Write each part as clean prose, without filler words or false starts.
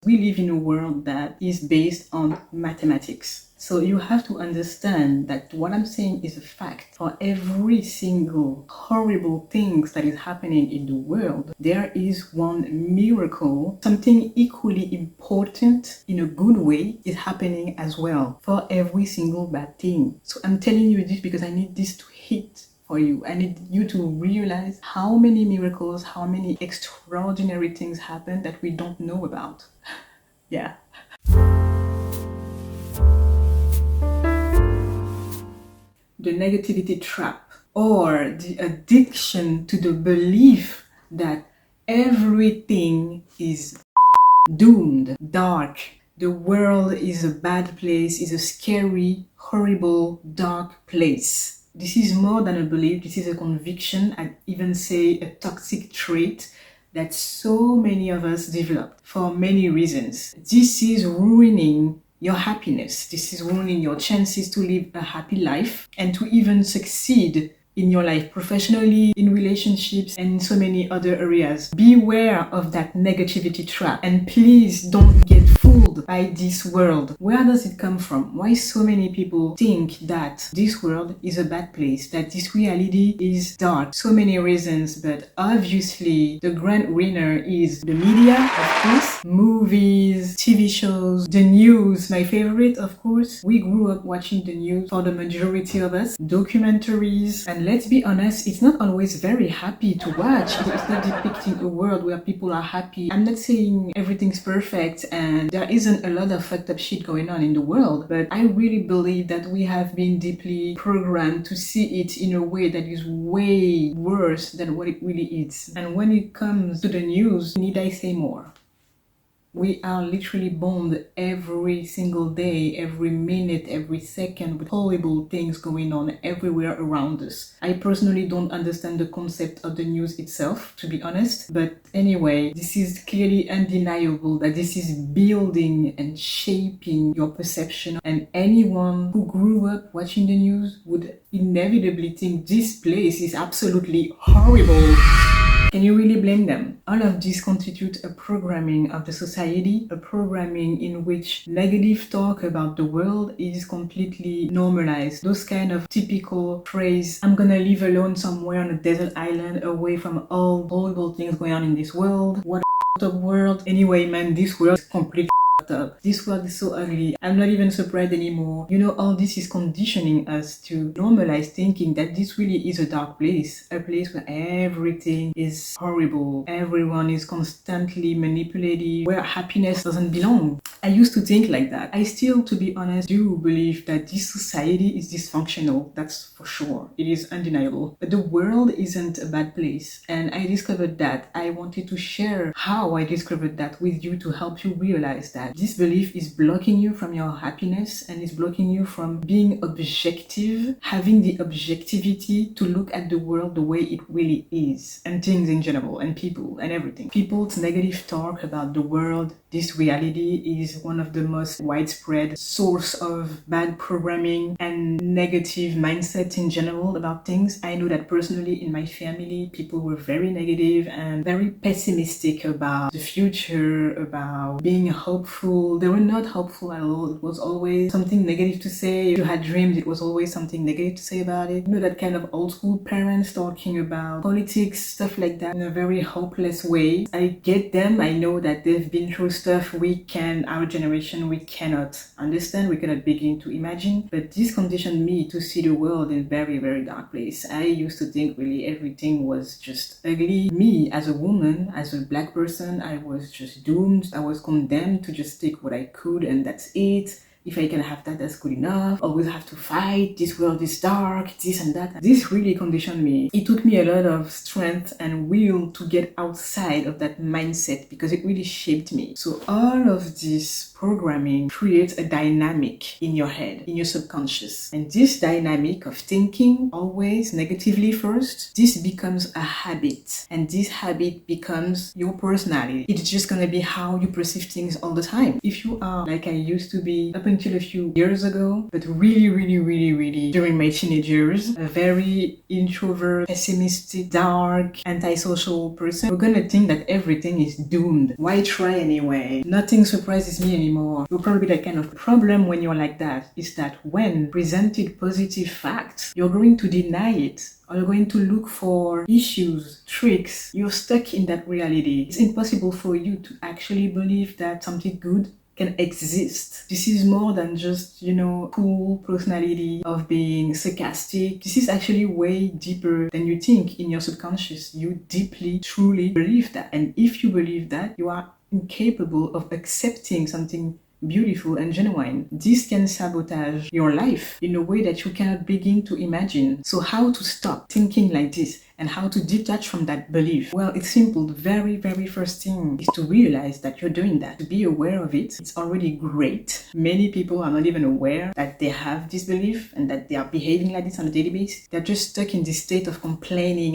We live in a world that is based on mathematics. So you have to understand that what I'm saying is a fact. For every single horrible thing that is happening in the world, there is one miracle. Something equally important in a good way is happening as well for every single bad thing. So I'm telling you this because I need this to hit for you. I need you to realize how many miracles, how many extraordinary things happen that we don't know about. Yeah. The negativity trap, or the addiction to the belief that everything is doomed, dark. The world is a bad place, is a scary, horrible, dark place. This is more than a belief, this is a conviction, I'd even say a toxic trait that so many of us developed for many reasons. This is ruining your happiness. This is ruining your chances to live a happy life and to even succeed in your life, professionally, in relationships, and in so many other areas. Beware of that negativity trap, and please don't get fooled by this world. Where does it come from? Why so many people think that this world is a bad place, that this reality is dark? So many reasons, but obviously the grand winner is the media, of course, movies, TV shows, the news, my favorite, of course. We grew up watching the news for the majority of us, documentaries, and let's be honest, it's not always very happy to watch. It's not depicting a world where people are happy. I'm not saying everything's perfect and there isn't a lot of fucked up shit going on in the world, but I really believe that we have been deeply programmed to see it in a way that is way worse than what it really is. And when it comes to the news, need I say more? We are literally bombed every single day, every minute, every second with horrible things going on everywhere around us. I personally don't understand the concept of the news itself, to be honest. But anyway, this is clearly undeniable that this is building and shaping your perception. And anyone who grew up watching the news would inevitably think this place is absolutely horrible. Can you really blame them? All of this constitutes a programming of the society, a programming in which negative talk about the world is completely normalized. Those kind of typical phrase, I'm gonna live alone somewhere on a desert island away from all horrible things going on in this world. What a up world. Anyway, man, this world is completely up. This world is so ugly. I'm not even surprised anymore. You know, all this is conditioning us to normalize thinking that this really is a dark place, a place where everything is horrible, everyone is constantly manipulated, where happiness doesn't belong. I used to think like that. I still, to be honest, do believe that this society is dysfunctional. That's for sure. It is undeniable. But the world isn't a bad place. And I discovered that. I wanted to share how I discovered that with you to help you realize that this belief is blocking you from your happiness and is blocking you from being objective, having the objectivity to look at the world the way it really is, and things in general, and people, and everything. People's negative talk about the world, this reality, is one of the most widespread source of bad programming and negative mindset in general about things. I know that personally in my family, people were very negative and very pessimistic about the future, about being hopeful. They were not hopeful at all. It was always something negative to say. If you had dreams, it was always something negative to say about it. You know, that kind of old school parents talking about politics, stuff like that, in a very hopeless way. I get them. I know that they've been through stuff our generation, we cannot understand, we cannot begin to imagine. But this conditioned me to see the world in a very, very dark place. I used to think really everything was just ugly. Me, as a woman, as a black person, I was just doomed. I was condemned to just take what I could and that's it. If I can have that, that's good enough. Always have to fight. This world is dark, this and that. This really conditioned me. It took me a lot of strength and will to get outside of that mindset because it really shaped me. So all of this programming creates a dynamic in your head, in your subconscious. And this dynamic of thinking always negatively first, this becomes a habit. And this habit becomes your personality. It's just gonna be how you perceive things all the time. If you are like I used to be, up until a few years ago, but really during my teenage years, a very introvert, pessimistic, dark, antisocial person, we're gonna think that everything is doomed. Why try anyway? Nothing surprises me anymore. You're probably that kind of problem when you're like that, is that when presented positive facts, you're going to deny it. Or you're going to look for issues, tricks. You're stuck in that reality. It's impossible for you to actually believe that something good can exist. This is more than just, cool personality of being sarcastic. This is actually way deeper than you think in your subconscious. You deeply, truly believe that. And if you believe that, you are incapable of accepting something beautiful and genuine. This can sabotage your life in a way that you cannot begin to imagine. So how to stop thinking like this and how to detach from that belief? Well, it's simple. The very first thing is to realize that you're doing that, to be aware of it. It's already great. Many people are not even aware that they have this belief and that they are behaving like this on a daily basis. They're just stuck in this state of complaining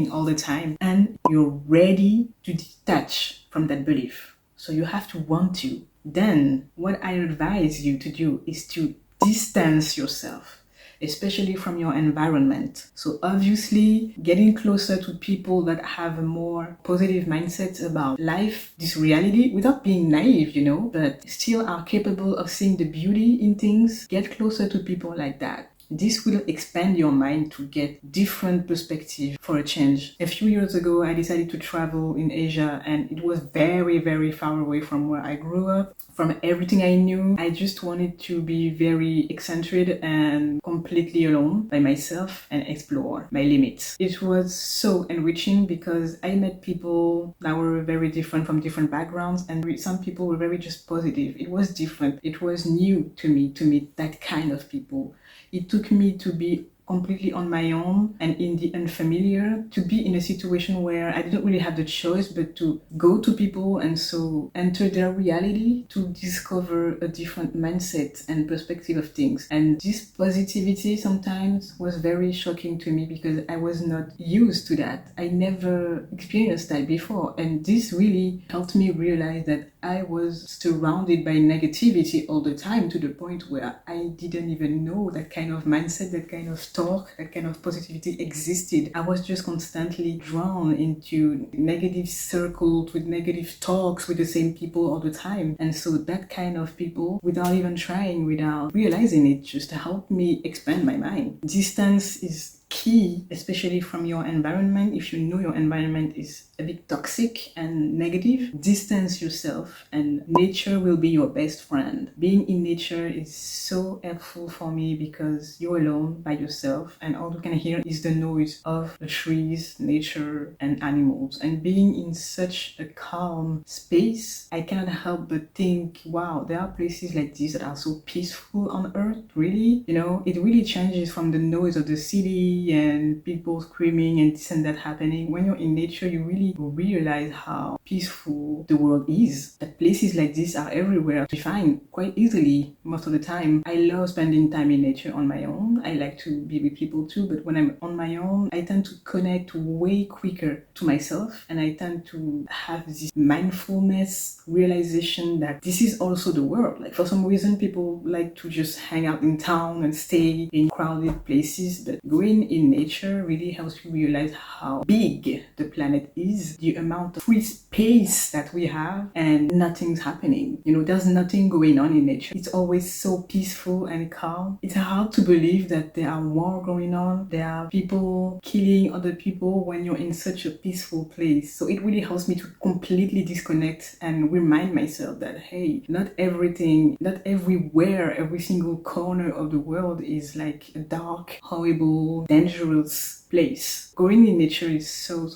all the time. And you're ready to detach from that belief. So you have to want to. Then what I advise you to do is to distance yourself, especially from your environment. So obviously getting closer to people that have a more positive mindset about life, this reality, without being naive, but still are capable of seeing the beauty in things. Get closer to people like that. This will expand your mind to get different perspective for a change. A few years ago, I decided to travel in Asia, and it was very far away from where I grew up. From everything I knew, I just wanted to be very eccentric and completely alone by myself and explore my limits. It was so enriching because I met people that were very different from different backgrounds, and some people were very just positive. It was different. It was new to me to meet that kind of people. It took me to be completely on my own and in the unfamiliar, to be in a situation where I didn't really have the choice but to go to people and so enter their reality, to discover a different mindset and perspective of things. And this positivity sometimes was very shocking to me because I was not used to that. I never experienced that before, and this really helped me realize that I was surrounded by negativity all the time, to the point where I didn't even know that kind of mindset, that kind of talk, that kind of positivity existed. I was just constantly drawn into negative circles with negative talks with the same people all the time. And so that kind of people, without even trying, without realizing it, just helped me expand my mind. Distance is key, especially from your environment. If you know your environment is a bit toxic and negative, distance yourself, and nature will be your best friend. Being in nature is so helpful for me because you're alone by yourself and all you can hear is the noise of the trees, nature and animals. And being in such a calm space, I cannot help but think, wow, there are places like this that are so peaceful on earth. Really, it really changes from the noise of the city and people screaming and this and that happening. When you're in nature, you really realize how peaceful the world is. That places like this are everywhere, to find quite easily most of the time. I love spending time in nature on my own. I like to be with people too, but when I'm on my own, I tend to connect way quicker to myself, and I tend to have this mindfulness realization that this is also the world. Like, for some reason, people like to just hang out in town and stay in crowded places, but going in nature really helps you realize how big the planet is, the amount of free space that we have, and nothing's happening. There's nothing going on in nature. It's always so peaceful and calm. It's hard to believe that there are war going on, there are people killing other people when you're in such a peaceful place. So it really helps me to completely disconnect and remind myself that, hey, not everything, not everywhere, every single corner of the world is like a dark, horrible, dangerous place. Going in nature is so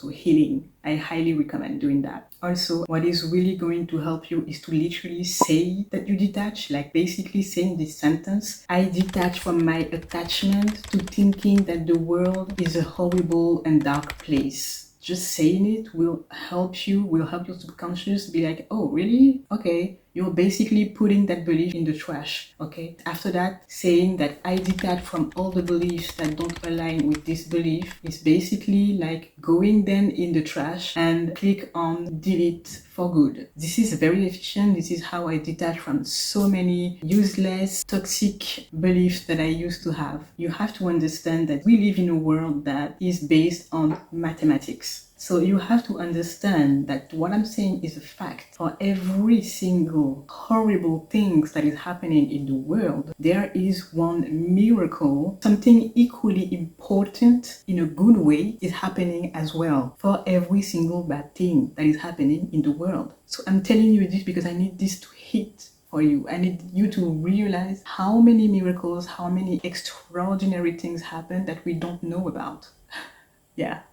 healing. I highly recommend doing that. Also, what is really going to help you is to literally say that you detach, like basically saying this sentence: I detach from my attachment to thinking that the world is a horrible and dark place. Just saying it will help your subconscious be like, oh, really? Okay. you're basically putting that belief in the trash, okay? After that, saying that I detach from all the beliefs that don't align with this belief is basically like going then in the trash and click on delete for good. This is very efficient. This is how I detach from so many useless, toxic beliefs that I used to have. You have to understand that we live in a world that is based on mathematics. So you have to understand that what I'm saying is a fact. For every single horrible thing that is happening in the world, there is one miracle, something equally important in a good way is happening as well. For every single bad thing that is happening in the world. So I'm telling you this because I need this to hit for you. I need you to realize how many miracles, how many extraordinary things happen that we don't know about. Yeah.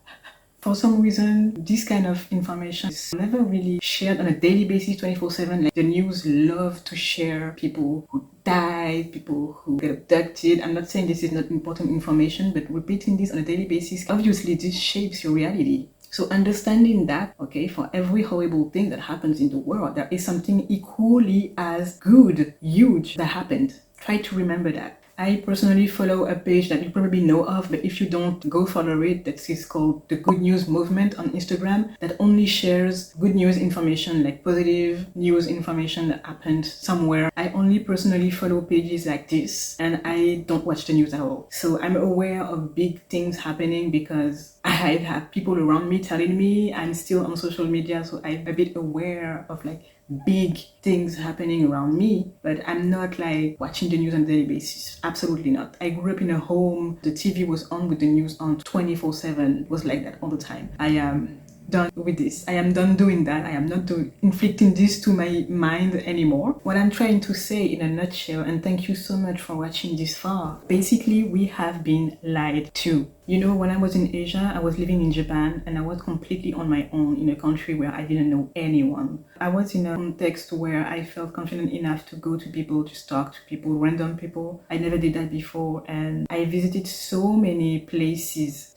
For some reason, this kind of information is never really shared on a daily basis 24/7. Like the news love to share people who die, people who get abducted. I'm not saying this is not important information, but repeating this on a daily basis, obviously this shapes your reality. So understanding that, okay, for every horrible thing that happens in the world, there is something equally as good, huge that happened. Try to remember that. I personally follow a page that you probably know of, but if you don't, go follow it. That is called the Good News Movement on Instagram, that only shares good news information, like positive news information that happened somewhere. I only personally follow pages like this, and I don't watch the news at all. So I'm aware of big things happening because I have people around me telling me. I'm still on social media, so I'm a bit aware of like big things happening around me, but I'm not like watching the news on a daily basis. Absolutely not. I grew up in a home, the TV was on with the news on 24/7. It was like that all the time. I am done with this. I am done doing that. I am not inflicting this to my mind anymore. What I'm trying to say in a nutshell, and thank you so much for watching this far, basically we have been lied to. You know, when I was in Asia, I was living in Japan and I was completely on my own in a country where I didn't know anyone. I was in a context where I felt confident enough to go to people, just talk to people, random people. I never did that before, and I visited so many places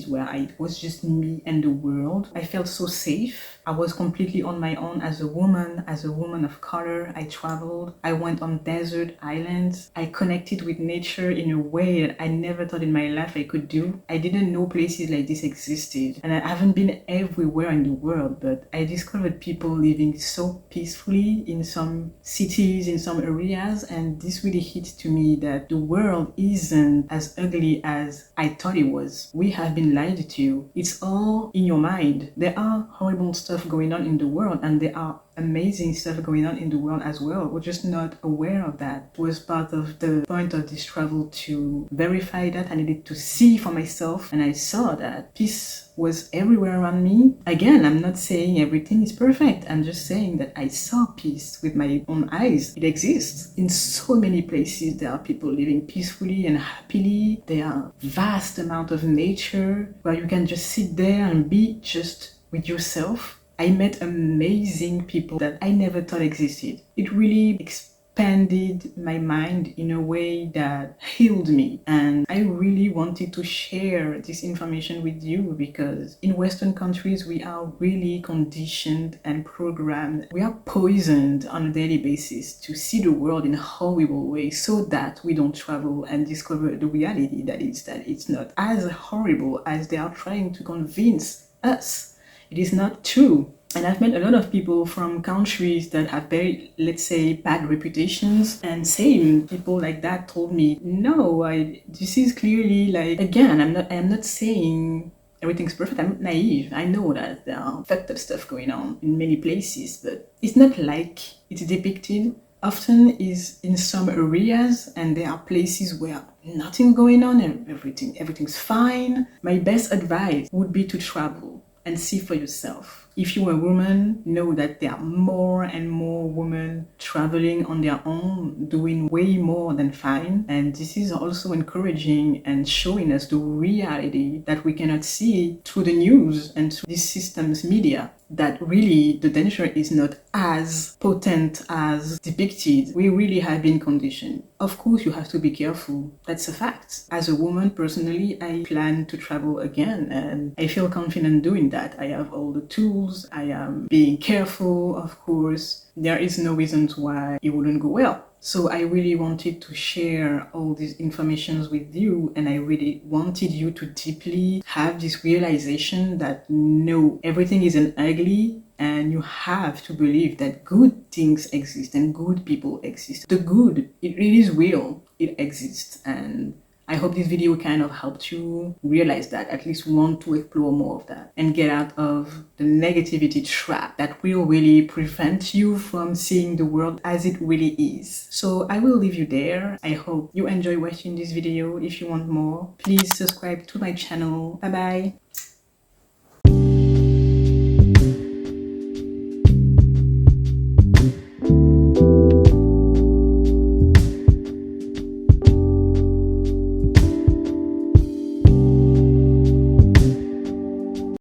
where it was just me and the world. I felt so safe. I was completely on my own as a woman of color. I traveled. I went on desert islands. I connected with nature in a way that I never thought in my life I could do. I didn't know places like this existed, and I haven't been everywhere in the world, but I discovered people living so peacefully in some cities, in some areas, and this really hit to me that the world isn't as ugly as I thought it was. We have been lied to. It's all in your mind. There are horrible stuff going on in the world, and there are amazing stuff going on in the world as well. We're just not aware of that. It was part of the point of this travel to verify that. I needed to see for myself, and I saw that peace was everywhere around me. Again, I'm not saying everything is perfect. I'm just saying that I saw peace with my own eyes. It exists in so many places. There are people living peacefully and happily. There are vast amount of nature where you can just sit there and be just with yourself. I met amazing people that I never thought existed. It really expanded my mind in a way that healed me, and I really wanted to share this information with you because in Western countries we are really conditioned and programmed. We are poisoned on a daily basis to see the world in a horrible way so that we don't travel and discover the reality that it's not as horrible as they are trying to convince us. It is not true. And I've met a lot of people from countries that have very, let's say, bad reputations, and same people like that told me, no, this is clearly like, again, I'm not saying everything's perfect. I'm not naive. I know that there are fucked up stuff going on in many places, but it's not like it's depicted. Often is in some areas, and there are places where nothing going on and everything's fine. My best advice would be to travel and see for yourself. If you're a woman, know that there are more and more women traveling on their own, doing way more than fine. And this is also encouraging and showing us the reality that we cannot see through the news and through these systems media, that really the danger is not as potent as depicted. We really have been conditioned. Of course, you have to be careful. That's a fact. As a woman, personally, I plan to travel again, and I feel confident doing that. I have all the tools, rules, I am being careful, of course, there is no reason why it wouldn't go well. So I really wanted to share all these informations with you, and I really wanted you to deeply have this realization that no, everything isn't ugly, and you have to believe that good things exist and good people exist. The good, it is real, it exists, and I hope this video kind of helped you realize that, at least want to explore more of that and get out of the negativity trap that will really prevent you from seeing the world as it really is. So I will leave you there. I hope you enjoy watching this video. If you want more, please subscribe to my channel. Bye bye.